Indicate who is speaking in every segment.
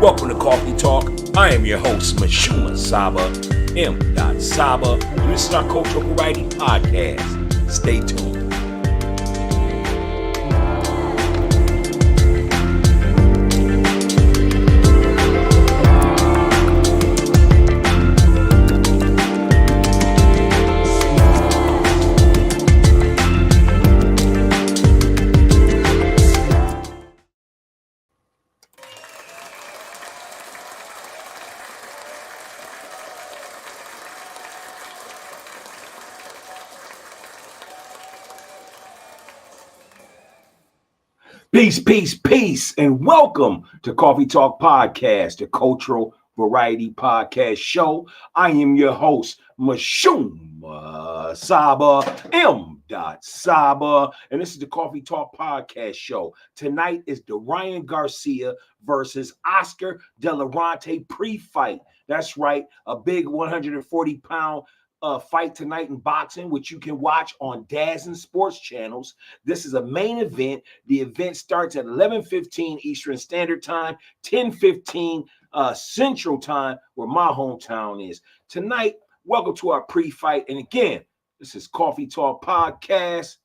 Speaker 1: Welcome to Coffee Talk. I am your host, Mashuma Saba, M. Saba, and this is our Cultural Variety Podcast. Stay tuned. Peace, and welcome to Coffee Talk Podcast, the Cultural Variety Podcast Show. I am your host, Mashuma Saba, M. Saba, and this is the Coffee Talk Podcast Show. Tonight is Duarte Garcia versus Oscar De La Renta pre-fight. That's right, a big 140-pound fight tonight in boxing, which you can watch on DAZN sports channels. This is a main event. The event starts at 11:15 Eastern Standard Time, 10:15 Central Time, where my hometown is. Tonight, welcome to our pre-fight. And again, this is Coffee Talk Podcast,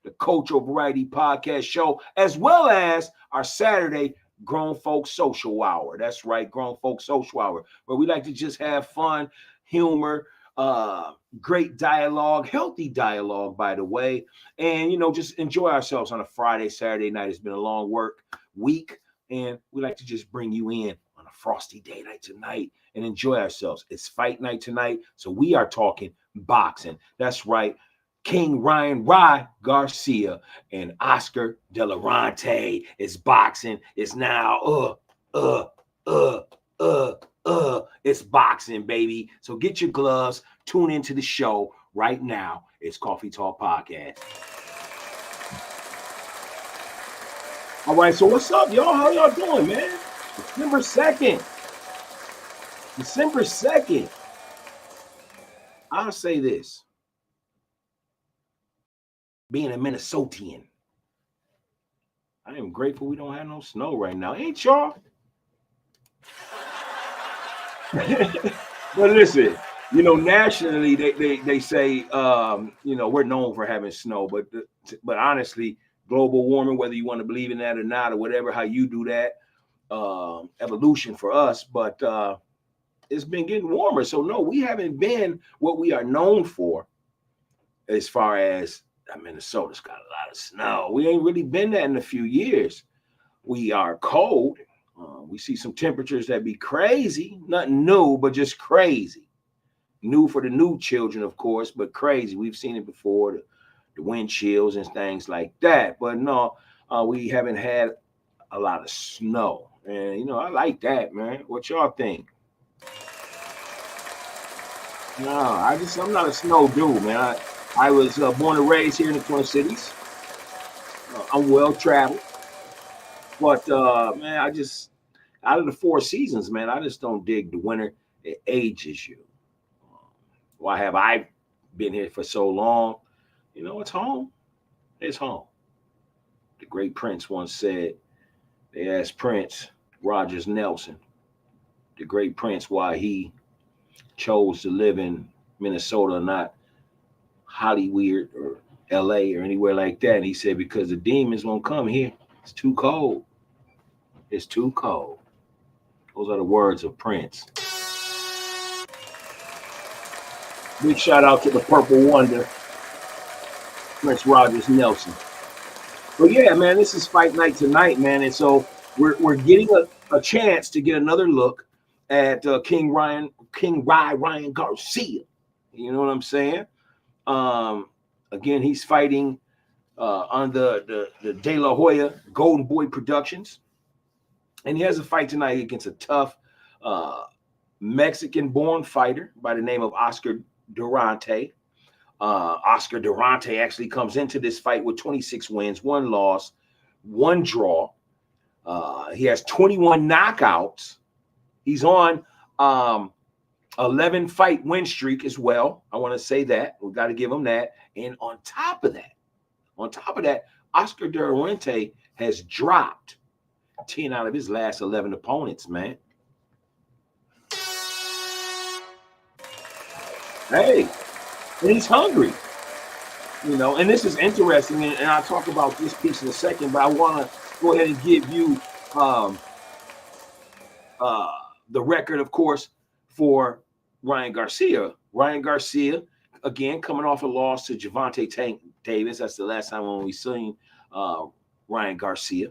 Speaker 1: the Cultural Variety Podcast Show, as well as our Saturday Grown Folks Social Hour. That's right, Grown Folks Social Hour, where we like to just have fun, humor, great dialogue, healthy dialogue, by the way, and just enjoy ourselves on a Friday, Saturday night. It's been a long work week, and we like to just bring you in on a frosty day like tonight and enjoy ourselves. It's fight night tonight, so we are talking boxing. That's right, King Ryan Garcia and Oscar De La Renta is boxing. It's now it's boxing, baby. So get your gloves, tune into the show right now. It's Coffee Talk Podcast. All right, so what's up, y'all? How y'all doing, man? December 2nd. I'll say this. Being a Minnesotan, I am grateful we don't have no snow right now. Ain't y'all? But listen, nationally they say we're known for having snow, but honestly, global warming, whether you want to believe in that or not, or whatever, how you do that, evolution for us, but it's been getting warmer. So no, we haven't been what we are known for as far as Minnesota's got a lot of snow. We ain't really been that in a few years. We are cold. We see some temperatures that be crazy, nothing new, but just crazy. New for the new children, of course, but crazy. We've seen it before, the wind chills and things like that. But no, we haven't had a lot of snow. And, I like that, man. What y'all think? No, I'm not a snow dude, man. I was born and raised here in the Twin Cities. I'm well-traveled. But, man, out of the four seasons, man, I just don't dig the winter. It ages you. Why have I been here for so long? It's home. It's home. The great Prince once said, they asked Prince, Rogers Nelson, the great Prince, why he chose to live in Minnesota, not Hollywood or LA or anywhere like that. And he said, because the demons won't come here. It's too cold. It's too cold. Those are the words of Prince. Big shout out to the Purple Wonder, Prince Rogers Nelson. But yeah, man, this is fight night tonight, man. And so we're getting a chance to get another look at King Ryan Garcia. You know what I'm saying? Again, he's fighting on the De La Hoya Golden Boy Productions. And he has a fight tonight against a tough Mexican-born fighter by the name of Oscar Duarte. Oscar Duarte actually comes into this fight with 26 wins, 1 loss, 1 draw. He has 21 knockouts. He's on 11 fight win streak as well. I want to say that. We got to give him that. And on top of that, Oscar Duarte has dropped 10 out of his last 11 opponents, man. Hey, and he's hungry. You know, and this is interesting, and I'll talk about this piece in a second, but I want to go ahead and give you the record, of course, for Ryan Garcia. Ryan Garcia, again, coming off a loss to Gervonta Tank Davis. That's the last time when we seen Ryan Garcia.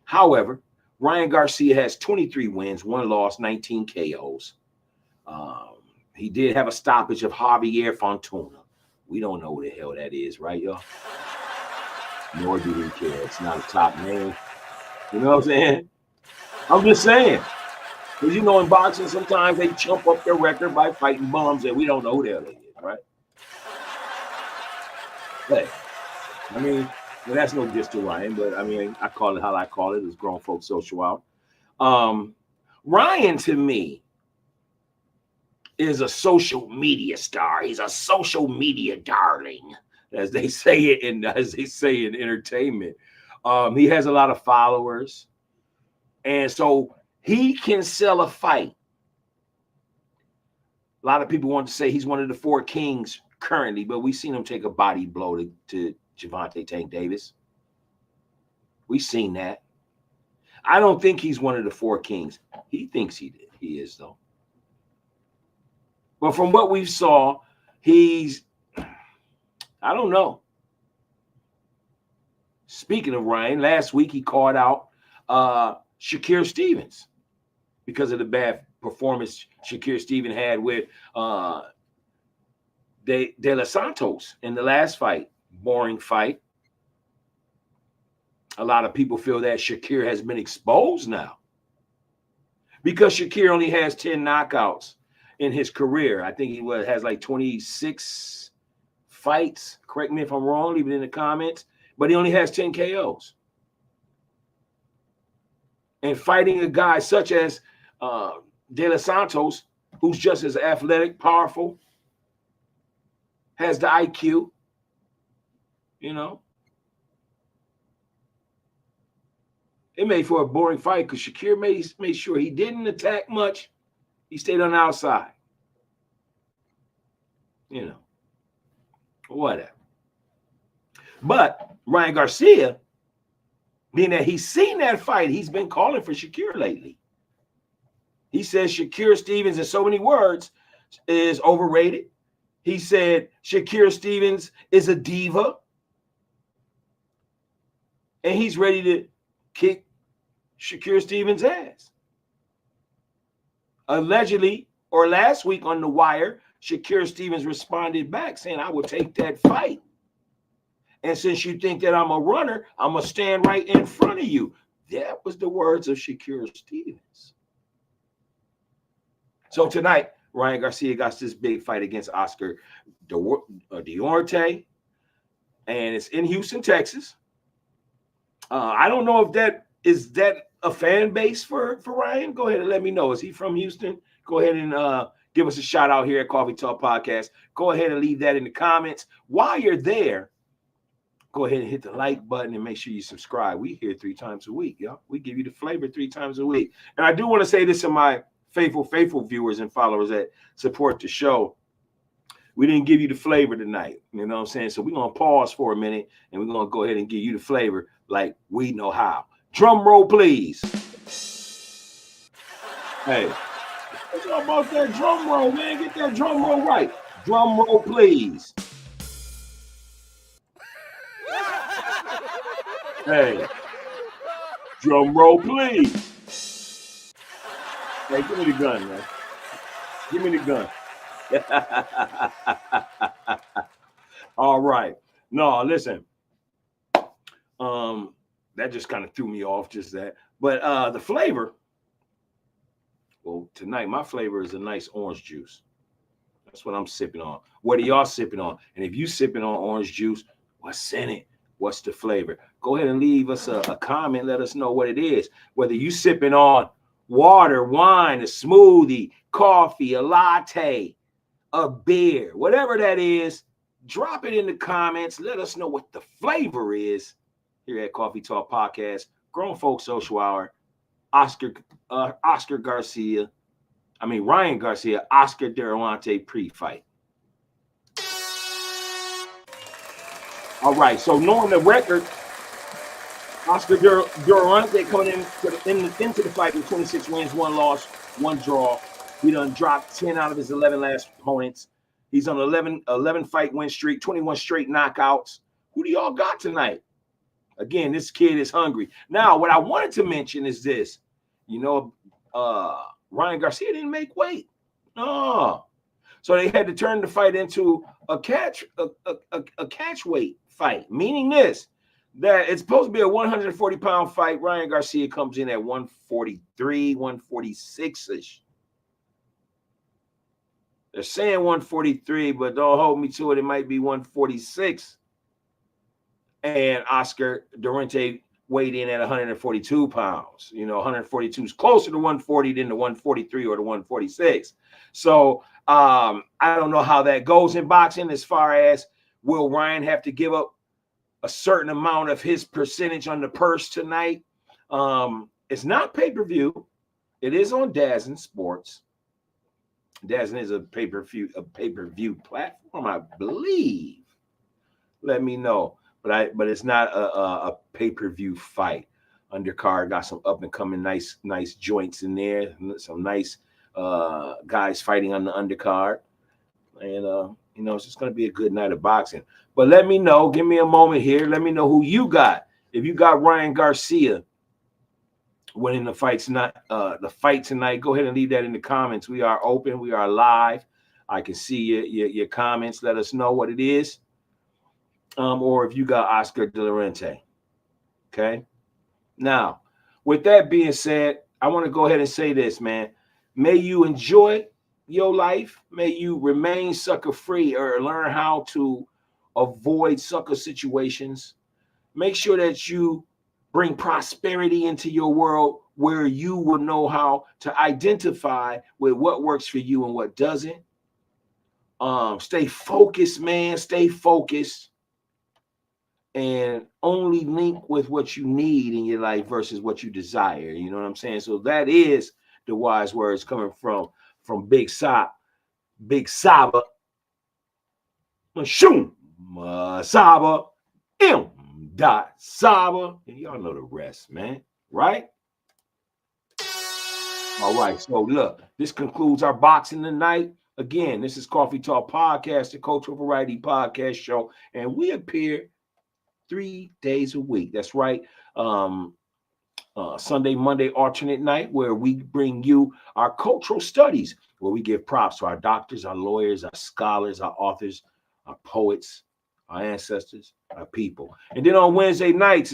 Speaker 1: However, Ryan Garcia has 23 wins, 1 loss, 19 KOs. He did have a stoppage of Javier Fortuna. We don't know who the hell that is, right, y'all? Nor do we care. It's not a top name. You know what I'm saying? I'm just saying. Because, you know, in boxing, sometimes they chump up their record by fighting bums, and we don't know who the hell they is, right? Hey, I mean, well, that's no diss to Ryan, but, I mean, I call it how I call it. It's grown folk social out. Ryan, to me, is a social media star. He's a social media darling, as they say it in entertainment. He has a lot of followers, and so he can sell a fight. A lot of people want to say he's one of the 4 kings currently, but we've seen him take a body blow to Gervonta Tank Davis. We've seen that. I don't think he's one of the 4 kings. He thinks he did. He is, though. But from what we saw, he's, I don't know. Speaking of Ryan, last week he called out Shakur Stevens because of the bad performance Shakur Stevens had with De Los Santos in the last fight. Boring fight. A lot of people feel that Shakur has been exposed now because Shakur only has 10 knockouts in his career. I think he has like 26 fights. Correct me if I'm wrong, leave it in the comments. But he only has 10 KOs. And fighting a guy such as De Los Santos, who's just as athletic, powerful, has the IQ, you know. It made for a boring fight because Shakur made sure he didn't attack much. He stayed on the outside. You know, whatever. But Ryan Garcia, being that he's seen that fight, he's been calling for Shakur lately. He says Shakur Stevens, in so many words, is overrated. He said Shakur Stevens is a diva. And he's ready to kick Shakur Stevens' ass. Allegedly, or last week on The Wire, Shakur Stevens responded back saying, I will take that fight. And since you think that I'm a runner, I'm going to stand right in front of you. That was the words of Shakur Stevens. So tonight, Ryan Garcia got this big fight against Oscar Duarte, and it's in Houston, Texas. I don't know if that a fan base for Ryan. Go ahead and let me know. Is he from Houston? Go ahead and give us a shout out here at Coffee Talk Podcast. Go ahead and leave that in the comments. While you're there, go ahead and hit the like button and make sure you subscribe. We here 3 times a week, y'all. We give you the flavor 3 times a week. And I do want to say this to my faithful viewers and followers that support the show. We didn't give you the flavor tonight. You know what I'm saying? So we're going to pause for a minute, and we're going to go ahead and give you the flavor like we know how. Drum roll, please. Hey, what's all about that drum roll, man? Get that drum roll right. Drum roll, please. Hey, drum roll, please. Hey, give me the gun, man. Give me the gun. All right. No, listen. That just kind of threw me off, just that. But the flavor, well, tonight my flavor is a nice orange juice. That's what I'm sipping on. What are y'all sipping on? And if you sipping on orange juice, what's in it? What's the flavor? Go ahead and leave us a comment. Let us know what it is. Whether you sipping on water, wine, a smoothie, coffee, a latte, a beer, whatever that is, drop it in the comments. Let us know what the flavor is here at Coffee Talk Podcast. Grown Folk Social Hour, Oscar Garcia. Ryan Garcia, Oscar Duarte pre-fight. All right, so knowing the record, Oscar Duarte coming into the fight with 26 wins, 1 loss, 1 draw. He done dropped 10 out of his 11 last opponents. He's on 11 fight win streak, 21 straight knockouts. Who do y'all got tonight? Again, this kid is hungry. Now, what I wanted to mention is this. Ryan Garcia didn't make weight. No. So they had to turn the fight into a catch weight fight, meaning this, that it's supposed to be a 140-pound fight. Ryan Garcia comes in at 143, 146-ish. They're saying 143, but don't hold me to it. It might be 146. And Oscar Duarte weighed in at 142 pounds. 142 is closer to 140 than the 143 or the 146. So I don't know how that goes in boxing as far as will Ryan have to give up a certain amount of his percentage on the purse tonight. It's not pay-per-view. It is on DAZN Sports. DAZN is a pay-per-view platform, I believe. Let me know. But it's not a pay-per-view fight. Undercard got some up-and-coming nice joints in there. Some nice guys fighting on the undercard. And, it's just going to be a good night of boxing. But let me know. Give me a moment here. Let me know who you got. If you got Ryan Garcia winning the fight tonight, go ahead and leave that in the comments. We are open. We are live. I can see your comments. Let us know what it is. Or if you got Oscar Duarte. Okay. Now, with that being said, I want to go ahead and say this, man. May you enjoy your life. May you remain sucker free or learn how to avoid sucker situations. Make sure that you bring prosperity into your world where you will know how to identify with what works for you and what doesn't. Stay focused, man. Stay focused. And only link with what you need in your life versus what you desire. You know what I'm saying? So that is the wise words coming from Big Saba. Mashum Saba M. Saba. And y'all know the rest, man. Right? All right. So look, this concludes our boxing tonight. Again, this is Coffee Talk Podcast, the Cultural Variety Podcast Show. And we appear 3 days a week. That's right. Sunday, Monday, alternate night, where we bring you our cultural studies, where we give props to our doctors, our lawyers, our scholars, our authors, our poets, our ancestors, our people. And then on Wednesday nights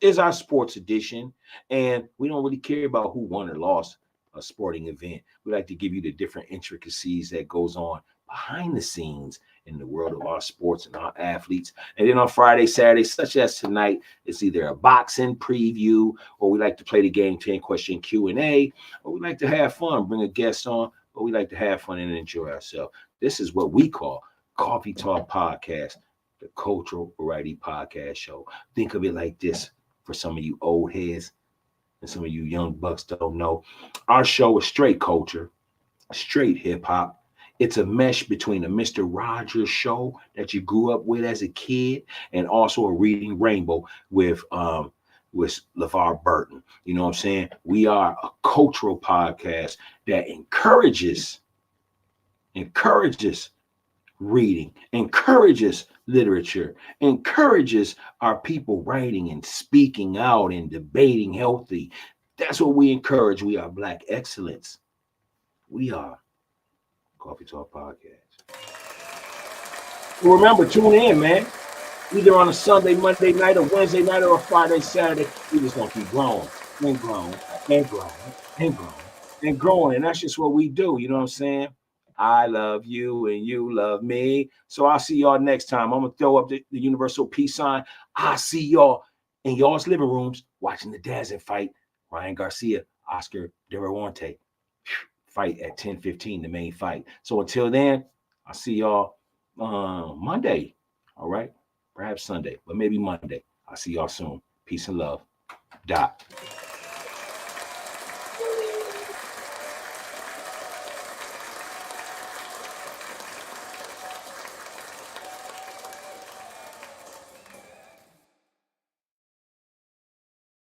Speaker 1: is our sports edition. And we don't really care about who won or lost a sporting event. We like to give you the different intricacies that goes on behind the scenes in the world of our sports and our athletes. And then on Friday, Saturday, such as tonight, it's either a boxing preview, or we like to play the game 10 question Q&A, or we like to have fun, bring a guest on, but we like to have fun and enjoy ourselves. This is what we call Coffee Talk Podcast, the Cultural Variety Podcast Show. Think of it like this for some of you old heads and some of you young bucks don't know. Our show is straight culture, straight hip hop. It's a mesh between a Mr. Rogers show that you grew up with as a kid and also a Reading Rainbow with LeVar Burton. You know what I'm saying? We are a cultural podcast that encourages reading, encourages literature, encourages our people writing and speaking out and debating healthy. That's what we encourage. We are Black excellence. We are Coffee Talk Podcast. So remember, tune in, man. Either on a Sunday, Monday night, or Wednesday night, or a Friday, Saturday. We just gonna keep growing and growing and growing and growing and growing. And that's just what we do. You know what I'm saying? I love you and you love me. So I'll see y'all next time. I'm gonna throw up the universal peace sign. I'll see y'all in y'all's living rooms watching the DAZN fight. Ryan Garcia, Oscar Duarte. Fight at 10:15, the main fight. So until then, I'll see y'all Monday. All right, perhaps Sunday, but maybe Monday. I'll see y'all soon. Peace and love. dot